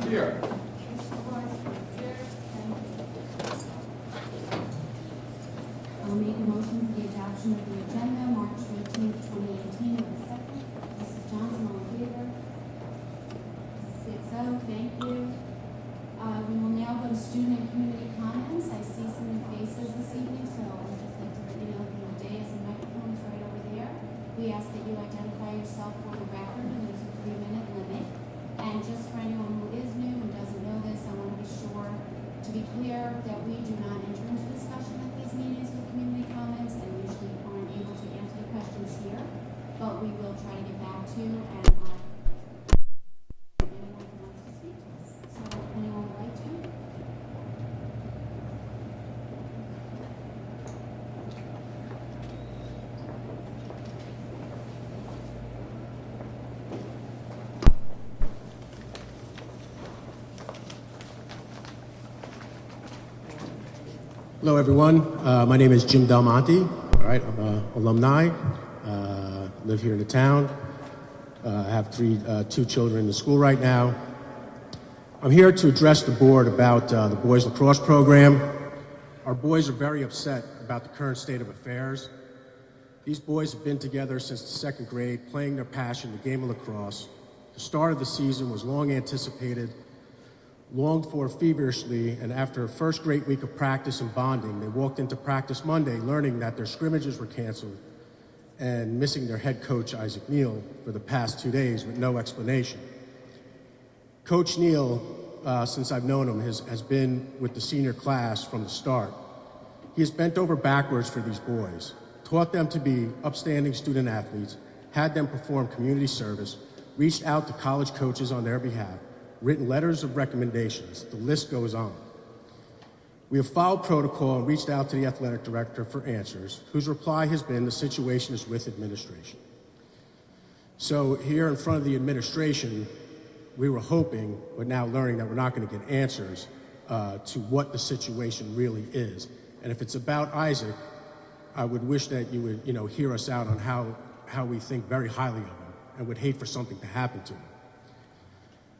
Here. I'll make a motion for the adoption of the agenda, March 13th, 2018, with a second. Mrs. Johnson, all in favor? 6-0, thank you. We will now go to student and community comments. I see some new faces this evening, so I'd just like to let you know that the dais and microphones right over there. We ask that you identify yourself for the record, and there's a 3-minute limit. And just for anyone who is new and doesn't know this, I want to be sure to be clear that we do not enter into discussion at these meetings with community comments, and usually aren't able to answer the questions here, but we will try to get back to you and anyone who wants to speak to us. So anyone would like to? Hello, everyone. My name is Jim Del Monte. All right, I'm an alumni. Live here in the town. I have two children in the school right now. I'm here to address the board about the boys lacrosse program. Our boys are very upset about the current state of affairs. These boys have been together since the second grade, playing their passion, the game of lacrosse. The start of the season was long anticipated, longed for feverishly, and after a first great week of practice and bonding, they walked into practice Monday learning that their scrimmages were canceled and missing their head coach, Isaac Neal, for the past 2 days with no explanation. Coach Neal, since I've known him, has been with the senior class from the start. He has bent over backwards for these boys, taught them to be upstanding student athletes, had them perform community service, reached out to college coaches on their behalf, written letters of recommendations. The list goes on. We have followed protocol and reached out to the athletic director for answers, whose reply has been the situation is with administration. So here in front of the administration, we were hoping, but now learning that we're not going to get answers to what the situation really is. And if it's about Isaac, I would wish that you would, hear us out on how we think very highly of him and would hate for something to happen to him.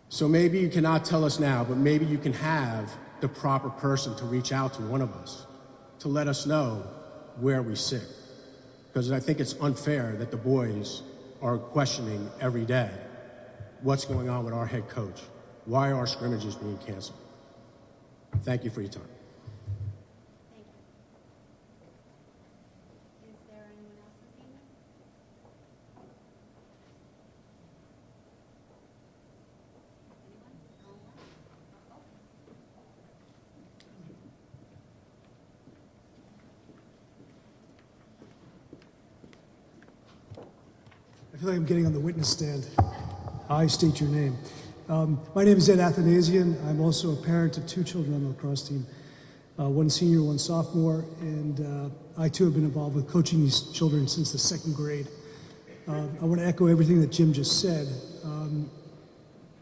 So maybe you cannot tell us now, but maybe you can have the proper person to reach out to one of us to let us know where we sit. Because I think it's unfair that the boys are questioning every day what's going on with our head coach. Why are our scrimmages being canceled? Thank you for your time. Thank you. Is there anyone else this evening? I feel like I'm getting on the witness stand. I state your name. My name is Ed Athanasian. I'm also a parent of 2 children on the lacrosse team, one senior, one sophomore, and I too have been involved with coaching these children since the second grade. I want to echo everything that Jim just said,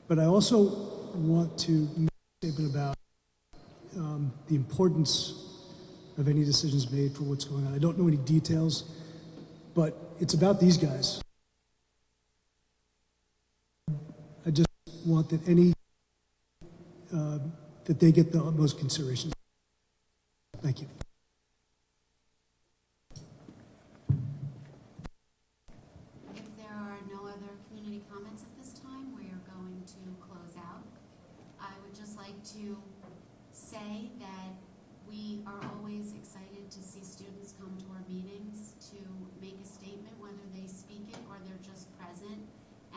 but I also want to make a statement about the importance of any decisions made for what's going on. I don't know any details, but it's about these guys. I just want that that they get the utmost consideration. Thank you. If there are no other community comments at this time, we are going to close out. I would just like to say that we are always excited to see students come to our meetings to make a statement, whether they speak it or they're just present,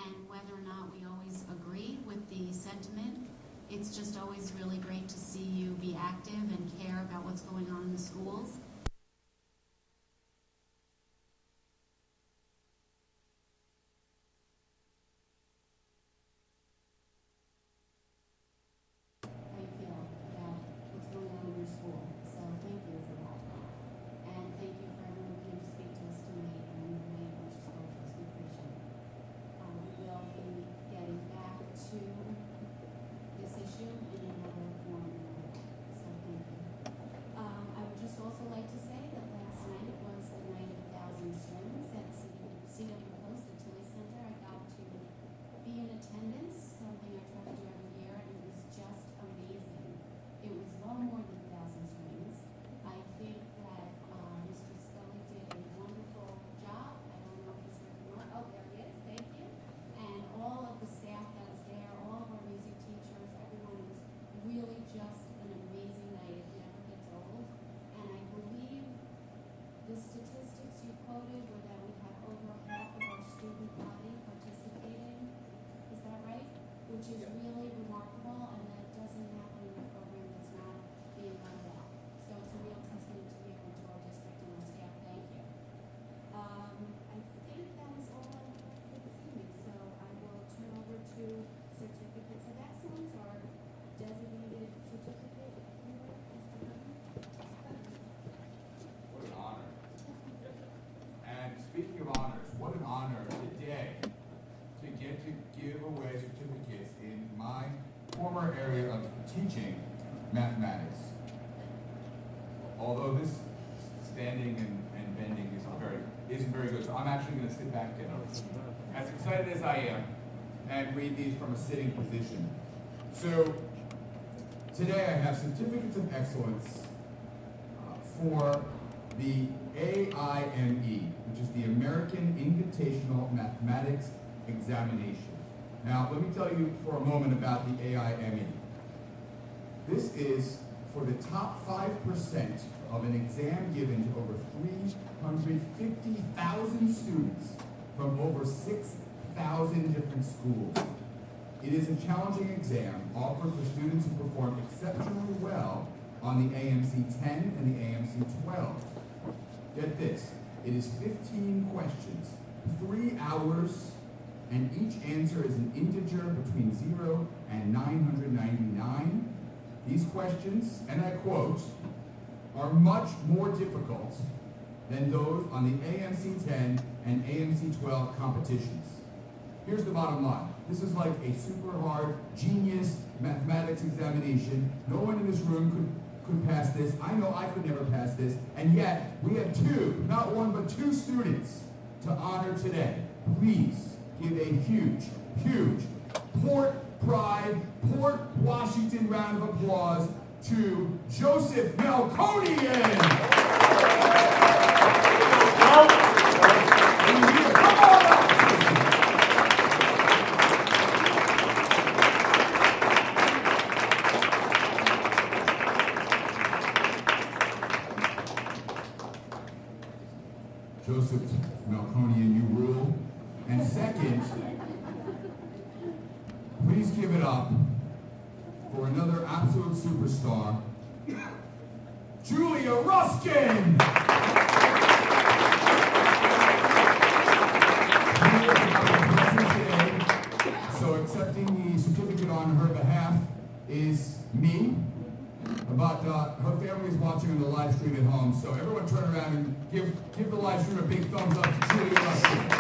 and whether or not we always agree with the sentiment. It's just always really great to see you be active and care about what's going on in the schools. How you feel about what's going on in your school. So thank you for that. And thank you for everyone who came to speak to us tonight and made much of us. We appreciate it. We will be getting back to this issue in another form. So thank you. I would just also like which is really remarkable, and that doesn't happen in a program that's not being run well. So it's a real testament to you and to our district and our staff. Thank you. I think that is all I have for this evening, so I will turn over to certificates of excellence or designated certificate. What an honor. And speaking of honors, what an honor today to get to give away certificates in my former area of teaching mathematics. Although this standing and bending isn't very good, so I'm actually going to sit back down. As excited as I am, and read these from a sitting position. So today I have certificates of excellence for the AIME, which is the American Invitational Mathematics Examination. Now, let me tell you for a moment about the AIME. This is for the top 5% of an exam given to over 350,000 students from over 6,000 different schools. It is a challenging exam offered for students who perform exceptionally well on the AMC 10 and the AMC 12. Get this, it is 15 questions, 3 hours, and each answer is an integer between 0 and 999. These questions, and I quote, are much more difficult than those on the AMC 10 and AMC 12 competitions. Here's the bottom line. This is like a super hard, genius mathematics examination. No one in this room could pass this. I know I could never pass this. And yet, we had 2, not 1, but 2 students to honor today. Please give a huge, huge Port Pride, Port Washington round of applause to Joseph Melconian. Joseph Melconian, you rule. And second, please give it up for another absolute superstar, Julia Ruskin! So accepting the certificate on her behalf is me. But her family is watching on the live stream at home, so everyone turn around and give the live stream a big thumbs up to Julia Ruskin.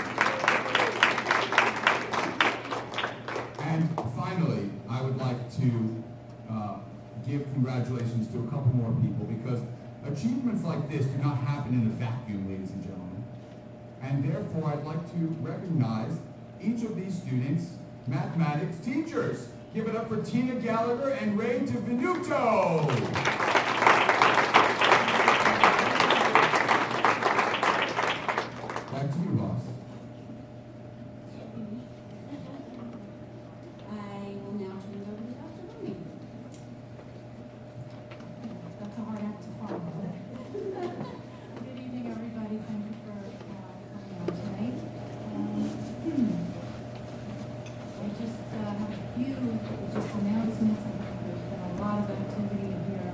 And finally, I would like to give congratulations to a couple more people, because achievements like this do not happen in a vacuum, ladies and gentlemen. And therefore, I'd like to recognize each of these students' mathematics teachers. Give it up for Tina Gallagher and Ray DiVenuto. Back to you, boss. I will now turn it over to Dr. Mooney. That's a hard act to follow. Good evening, everybody. Thank you for coming out tonight. I just have a few announcements. There's been a lot of activity here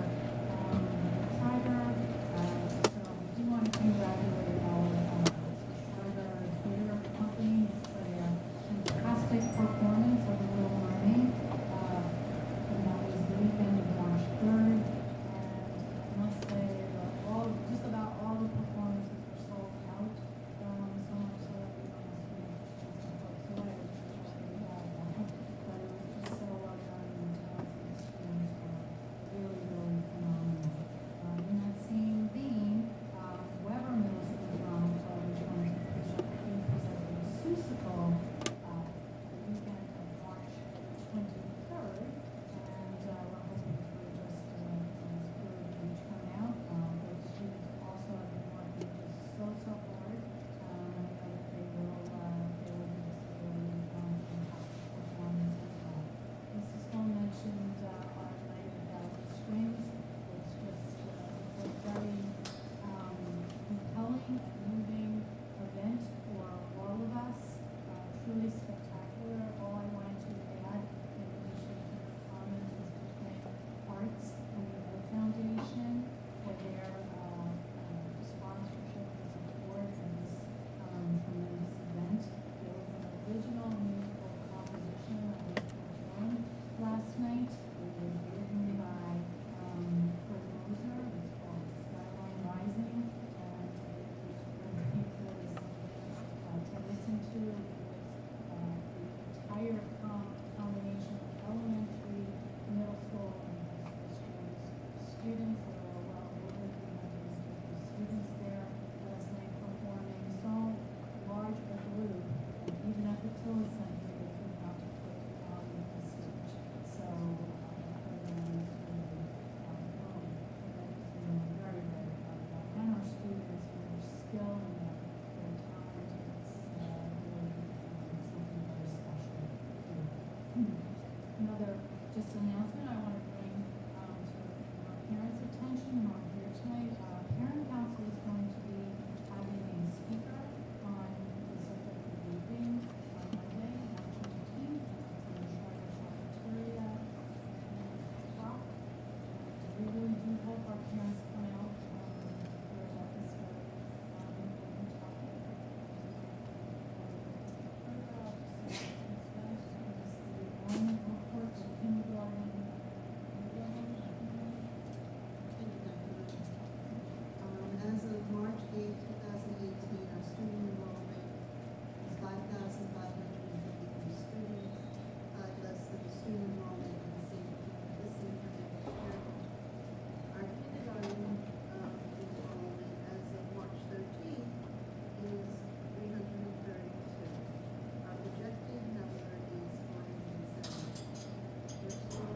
tonight is written by Kurt Moser. It's called Skyline Rising, and it was really something to listen to. It was the entire combination of elementary, middle school, and high school students. There were well over 350 students there last night performing. So large a group, even at the Tillis Center, they could not put on the stage. So everyone was really very, very proud of that. And our students, with their skill and their talent, it's really something very special here. Another just announcement I want to bring to our parents' attention while here tonight. Parent Council is going to be having a speaker on the subject of vaping on Monday, March 18th. It's in the Charter Cafeteria at 12 o'clock. We really do hope our parents come out for that this very important topic. Enrollment report to kindergarten. As of March 8, 2018, our student enrollment is 5,553 students, less than the student enrollment in the same year. Our kindergarten enrollment as of March 13th is 332. Our projected number is 470. We're still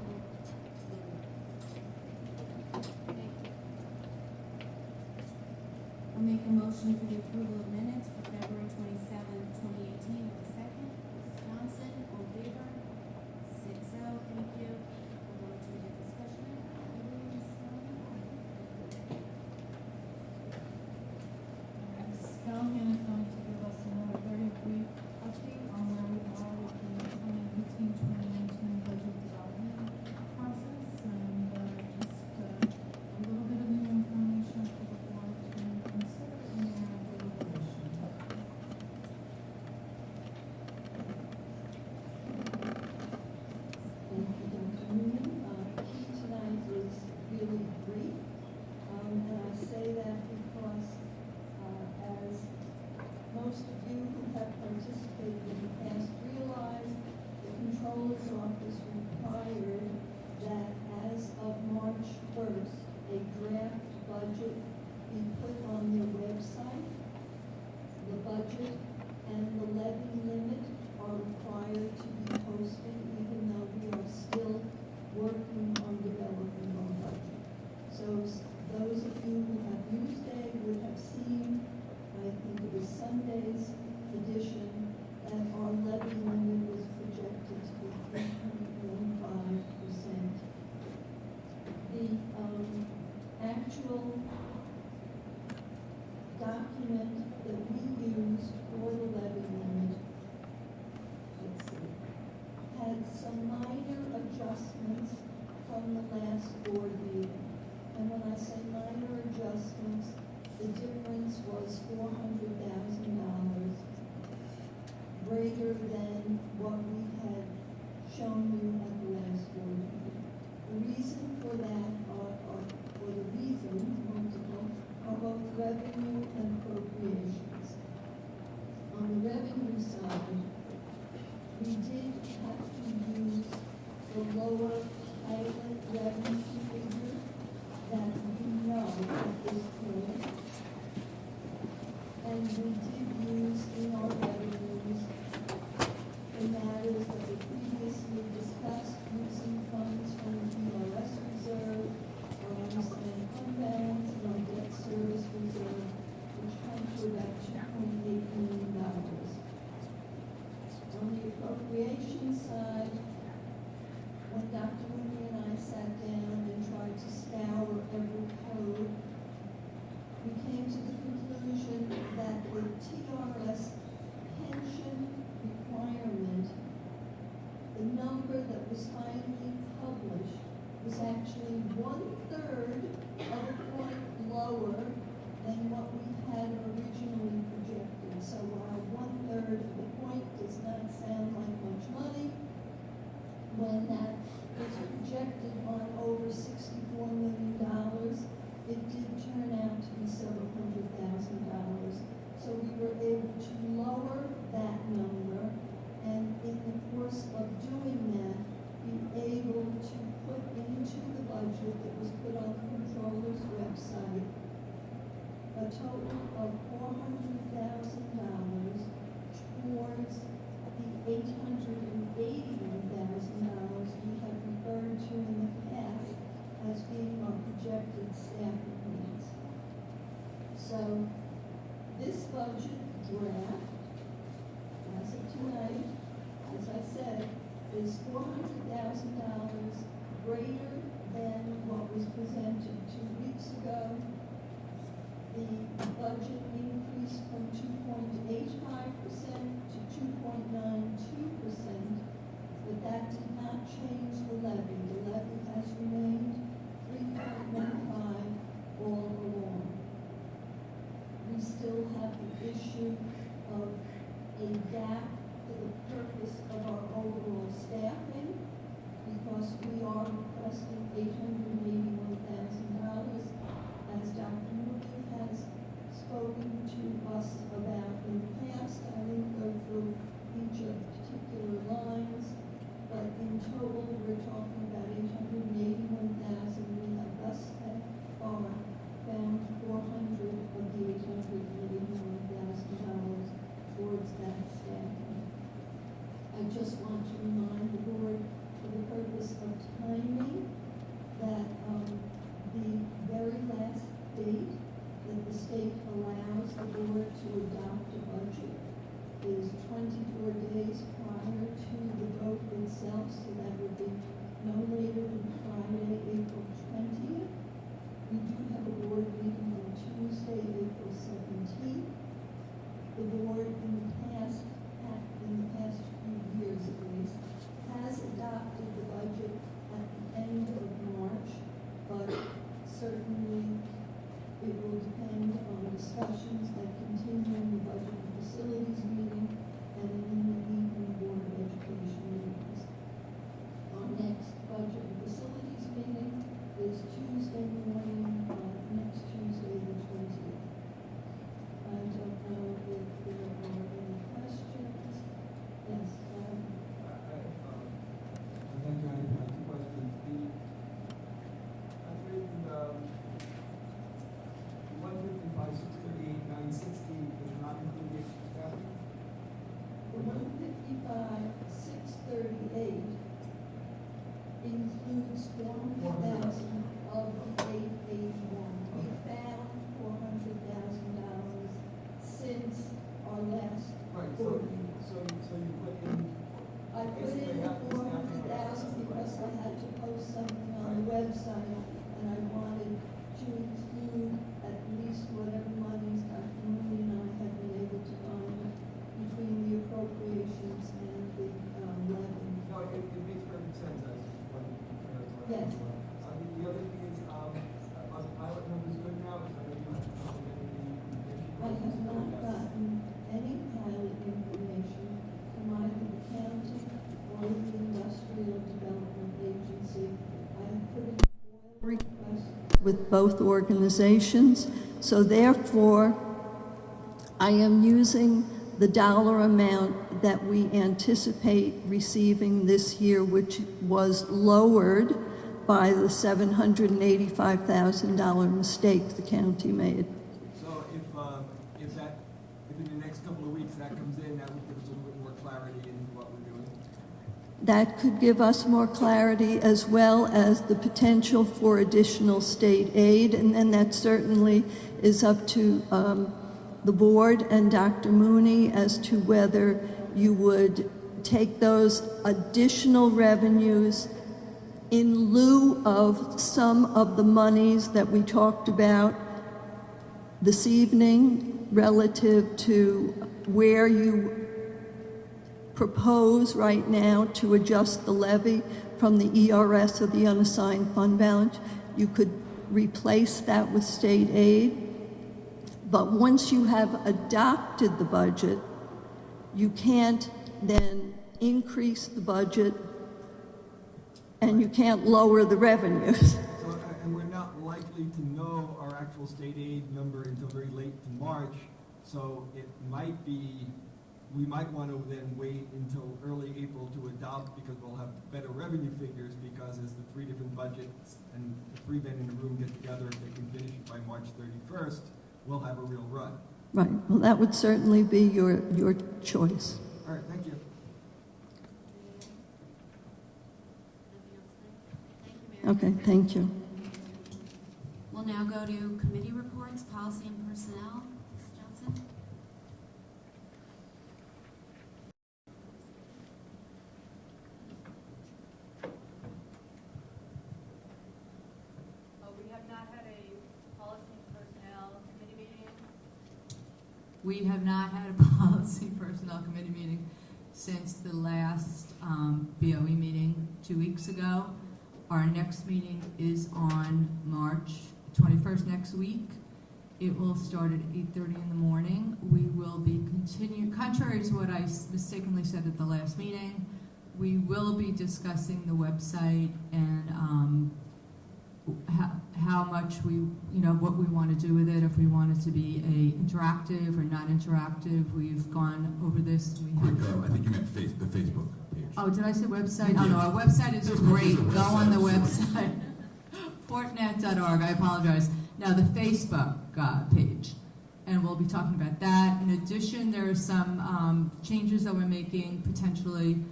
I'll make a motion for the approval of minutes for February 27th, 2018. With a second, Ms. Johnson, all in favor? 6-0, thank you. We'll go to the discussion. Ms. Skellion is going to give us another very brief update on where we are with the 2018-2019 budget development process, and just a little bit of new information for the board to consider in their deliberation. Thank you, Dr. Newman. Key tonight is really brief, and I say that because as most of you who have participated in the past realize, the Controller's Office required that as of March 1st, a draft budget be put on their website. The budget and the levy limit are required to be posted, even though we are still working on developing our budget. So those of you who have Newsday would have seen, I think it was Sunday's edition, that our levy limit was projected to be 3.15%. The actual document that we used for the levy limit, let's see, had some minor adjustments from the last board meeting. And when I say minor adjustments, the difference was $400,000 greater than what we had shown you at the last board meeting. The reason for that or the reasons, multiple, are both revenue and appropriations. On the revenue side, we did have to use the lower pilot revenue figure that we know at this point. And we did use in our revenues the matters that were previously discussed, using funds from the DRS reserve, our unassigned fund balance, and our debt service reserve, which comes to about $2.8 million. On the appropriation side, when Dr. Mooney and I sat down and tried to scour every code, we came to the conclusion that the TRS projected on over $64 million. It did turn out to be several $100,000. So we were able to lower that number, and in the course of doing that, be able to put into the budget that was put on the controller's website a total of $400,000 towards the $881,000 we have referred to in the past as being our projected staffing needs. So this budget draft, as of tonight, as I said, is $400,000 greater than what was presented 2 weeks ago. The budget increased from 2.85% to 2.92%, but that did not change the levy. The levy has remained 3.15 all along. We still have the issue of a gap for the purpose of our overall staffing, because we are requesting $881,000, as Dr. Moody has spoken to us about in the past. I didn't go through each of the particular lines, but in total, we're talking about $881,000. We have thus far found 400 of the $881,000 towards that staffing. I just want to remind the board, for the purpose of timing, that the very last date that the state allows the board to adopt a budget is 24 days prior to the vote itself, so that would be no later than Friday, April 20th. We do have a board meeting on Tuesday, April 17th. The board in the past few years at least, has adopted the budget at the end of March, but certainly it will depend on discussions that continue in the budget and facilities meeting and in the evening board of education meetings. Our next budget and facilities meeting is Tuesday morning, next Tuesday the 20th. I don't know if there are any questions. Yes, Thank you. I have two questions. I've written 155, 638, 960 does not include the extra staffing. the 155, 638 includes 400,000 of the 881. We found $400,000 since our last Right, board. so you put in. I put in the 400,000 because I had to post something on the website, and I wanted to include at least whatever monies Dr. Mooney and I have been able to find between the appropriations and the levy. No, it makes perfect sense. I just wanted to compare it to what Yes. The other thing is, are the pilot numbers good now? Because I know you have to get any information. I have not gotten any pilot information from either the county or the Industrial Development Agency. I have put in FOIL requests with both organizations, so therefore I am using the dollar amount that we anticipate receiving this year, which was lowered by the $785,000 mistake the county made. So if in the next couple of weeks that comes in, that would give us a little bit more clarity in what we're doing. That could give us more clarity, as well as the potential for additional state aid, and then that certainly is up to the board and Dr. Mooney as to whether you would take those additional revenues in lieu of some of the monies that we talked about this evening relative to where you propose right now to adjust the levy from the ERS or the unassigned fund balance. You could replace that with state aid. But once you have adopted the budget, you can't then increase the budget and you can't lower the revenues. So, and we're not likely to know our actual state aid number until very late to March, so it might be, we might want to then wait until early April to adopt, because we'll have better revenue figures, because as the three different budgets and the three men in the room get together, if they can finish it by March 31st, we'll have a real run. Right, well, that would certainly be your choice. All right, thank you. Okay, thank you. We'll now go to committee reports, policy and personnel. Ms. Johnson? We have not had a policy and personnel committee meeting. We have not had a policy personnel committee meeting since the last BOE meeting 2 weeks ago. Our next meeting is on March 21st next week. It will start at 8:30 in the morning. We will be continuing, contrary to what I mistakenly said at the last meeting, we will be discussing the website and how much what we want to do with it, if we want it to be interactive or not interactive. We've gone over this. I think you meant the Facebook page. Oh, did I say website? Oh, no, our website is great. Go on the website, portnet.org. I apologize. Now, the Facebook page, and we'll be talking about that. In addition, there are some changes that we're making potentially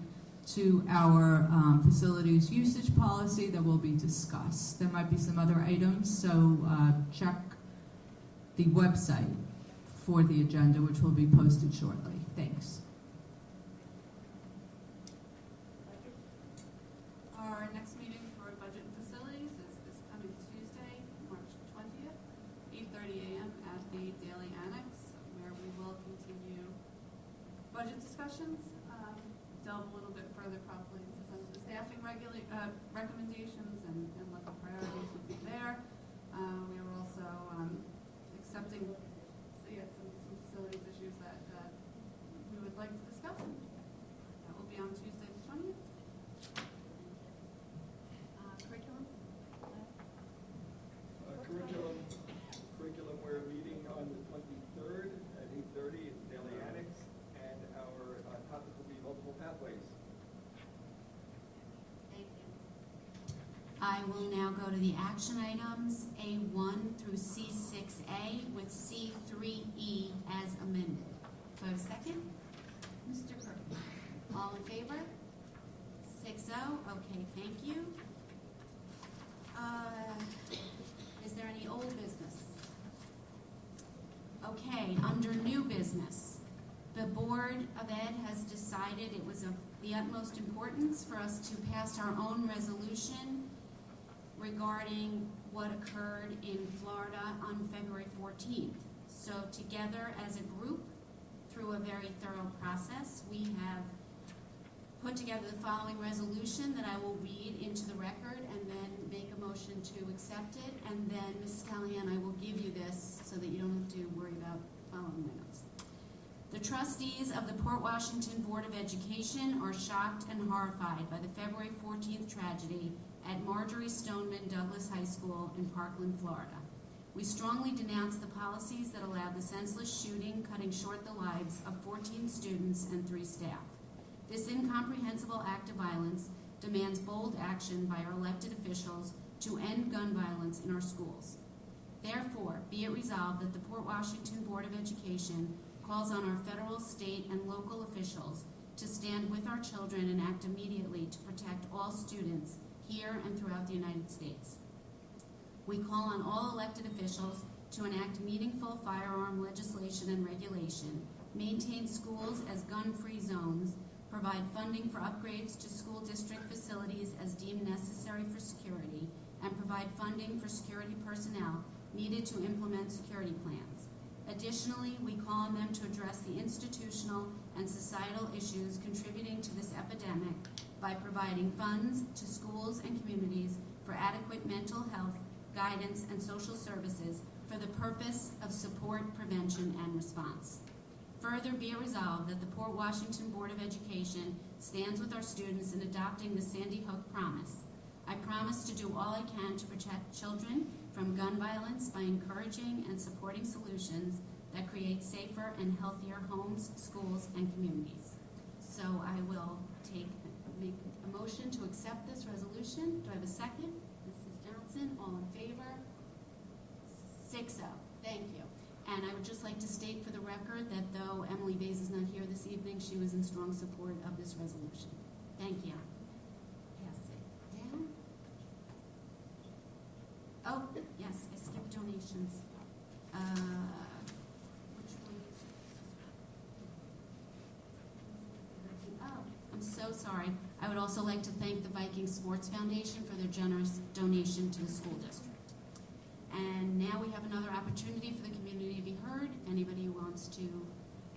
to our facilities usage policy that will be discussed. There might be some other items, so check the website for the agenda, which will be posted shortly. Thanks. Our next meeting for budget and facilities is this coming Tuesday, March 20th, 8:30 a.m. at the Daily Annex, where we will continue budget discussions, delve a little bit further probably into some of the staffing recommendations and what the priorities would be there. We are also accepting some facilities issues that we would like to discuss. That will be on Tuesday the 20th. Curriculum? Curriculum, we're meeting on the 23rd at 8:30 at the Daily Annex, and our topic will be multiple pathways. Thank you. I will now go to the action items, A1 through C6A, with C3E as amended. Do I have a second? Mr. Kirk. All in favor? 6-0. Okay, thank you. Is there any old business? Okay, under new business, the Board of Ed has decided it was of the utmost importance for us to pass our own resolution regarding what occurred in Florida on February 14th. So together as a group, through a very thorough process, we have put together the following resolution that I will read into the record and then make a motion to accept it. And then, Ms. Callahan, I will give you this so that you don't have to worry about following my notes. The trustees of the Port Washington Board of Education are shocked and horrified by the February 14th tragedy at Marjorie Stoneman Douglas High School in Parkland, Florida. We strongly denounce the policies that allowed the senseless shooting, cutting short the lives of 14 students and 3 staff. This incomprehensible act of violence demands bold action by our elected officials to end gun violence in our schools. Therefore, be it resolved that the Port Washington Board of Education calls on our federal, state, and local officials to stand with our children and act immediately to protect all students here and throughout the United States. We call on all elected officials to enact meaningful firearm legislation and regulation, maintain schools as gun-free zones, provide funding for upgrades to school district facilities as deemed necessary for security, and provide funding for security personnel needed to implement security plans. Additionally, we call on them to address the institutional and societal issues contributing to this epidemic by providing funds to schools and communities for adequate mental health, guidance, and social services for the purpose of support, prevention, and response. Further, be it resolved that the Port Washington Board of Education stands with our students in adopting the Sandy Hook Promise, promise to do all I can to protect children from gun violence by encouraging and supporting solutions that create safer and healthier homes, schools, and communities. So I will make a motion to accept this resolution. Do I have a second? Mrs. Johnson, all in favor? 6-0. Thank you. And I would just like to state for the record that though Emily Bays is not here this evening, she was in strong support of this resolution. Thank you. Pass it down. Oh, yes, I skipped donations. Which one? Oh, I'm so sorry. I would also like to thank the Viking Sports Foundation for their generous donation to the school district. And now we have another opportunity for the community to be heard. If anybody who wants to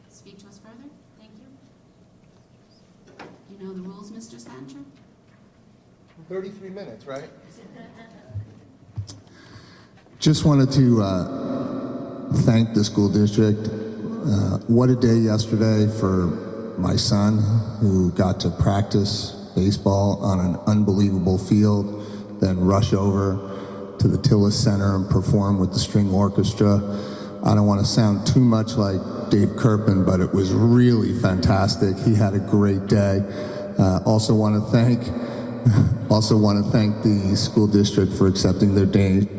speak to us further, thank you. You know the rules, Mr. Sancher? 33 minutes, right? Just wanted to thank the school district. What a day yesterday for my son, who got to practice baseball on an unbelievable field, then rush over to the Tillis Center and perform with the string orchestra. I don't want to sound too much like Dave Kirpin, but it was really fantastic. He had a great day. Also want to thank the school district for accepting their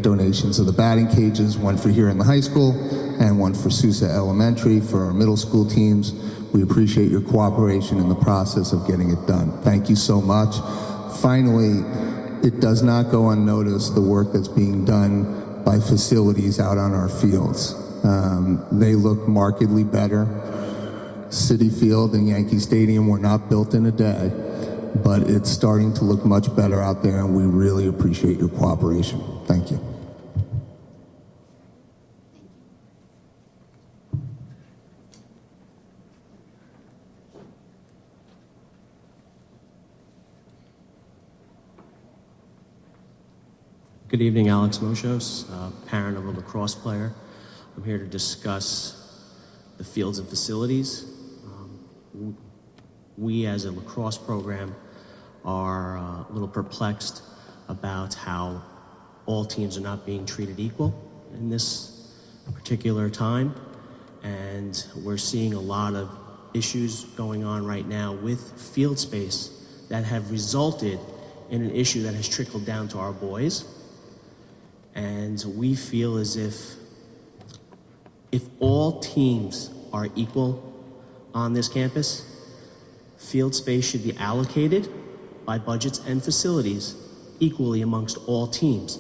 donations of the batting cages, one for here in the high school and one for Sousa Elementary for our middle school teams. We appreciate your cooperation in the process of getting it done. Thank you so much. Finally, it does not go unnoticed the work that's being done by facilities out on our fields. They look markedly better. Citi Field and Yankee Stadium were not built in a day, but it's starting to look much better out there, and we really appreciate your cooperation. Thank you. Good evening, Alex Moshos, parent of a lacrosse player. I'm here to discuss the fields and facilities. We as a lacrosse program are a little perplexed about how all teams are not being treated equal in this particular time. And we're seeing a lot of issues going on right now with field space that have resulted in an issue that has trickled down to our boys. And we feel as if all teams are equal on this campus, field space should be allocated by budgets and facilities equally amongst all teams.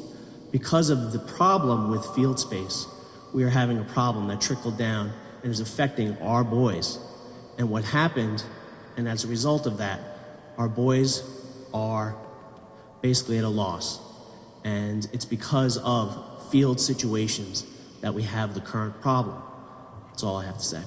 Because of the problem with field space, we are having a problem that trickled down and is affecting our boys. And what happened, and as a result of that, our boys are basically at a loss. And it's because of field situations that we have the current problem. That's all I have to say.